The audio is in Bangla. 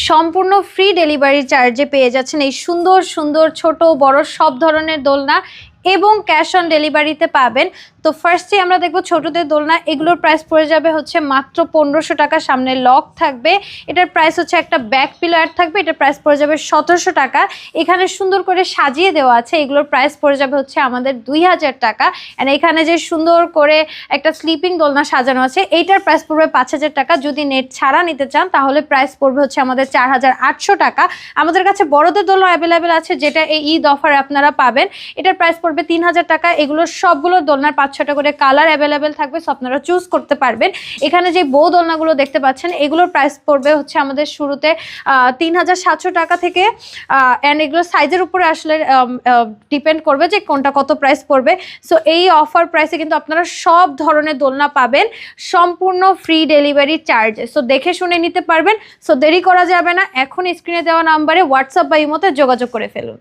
সম্পূর্ণ ফ্রি ডেলিভারি চার্জে পেয়ে যাচ্ছেন এই সুন্দর সুন্দর ছোট বড় সব ধরনের দোলনা এবং ক্যাশ অন ডেলিভারিতে পাবেন। তো ফার্স্টে আমরা দেখবো ছোটদের দোলনা, এগুলোর প্রাইস পড়ে যাবে হচ্ছে মাত্র 1500 টাকা। সামনে লক থাকবে, এটার প্রাইস হচ্ছে একটা ব্যাক পিলো অ্যাড থাকবে, এটার প্রাইস পড়ে যাবে 1700 টাকা। এখানে সুন্দর করে সাজিয়ে দেওয়া আছে, এগুলোর প্রাইস পড়ে যাবে হচ্ছে আমাদের 2000 টাকা। অ্যান্ড এখানে যে সুন্দর করে একটা স্লিপিং দোলনা সাজানো আছে, এইটার প্রাইস পড়বে 5000 টাকা। যদি নেট ছাড়া নিতে চান তাহলে প্রাইস পড়বে হচ্ছে আমাদের 4800 টাকা। আমাদের কাছে বড়দের দোলনা অ্যাভেলেবেল আছে, যেটা এই ঈদ অফারে আপনারা পাবেন। এটার প্রাইস পড়বে 3000 টাকা। এগুলো সবগুলো দোলনার 5-6টা করে কালার অ্যাভেলেবেল থাকবে, সো আপনারা চুজ করতে পারবেন। এখানে যে বউ দোলনাগুলো দেখতে পাচ্ছেন, এগুলোর প্রাইস পড়বে হচ্ছে আমাদের শুরুতে 3700 টাকা থেকে। অ্যান্ড এগুলো সাইজের উপরে আসলে ডিপেন্ড করবে যে কোনটা কত প্রাইস পড়বে। সো এই অফার প্রাইসে কিন্তু আপনারা সব ধরনের দোলনা পাবেন সম্পূর্ণ ফ্রি ডেলিভারি চার্জে। সো দেখে শুনে নিতে পারবেন। সো দেরি করা যাবে না, এখন স্ক্রিনে দেওয়া নাম্বারে হোয়াটসঅ্যাপ বা ইমোতে যোগাযোগ করে ফেলুন।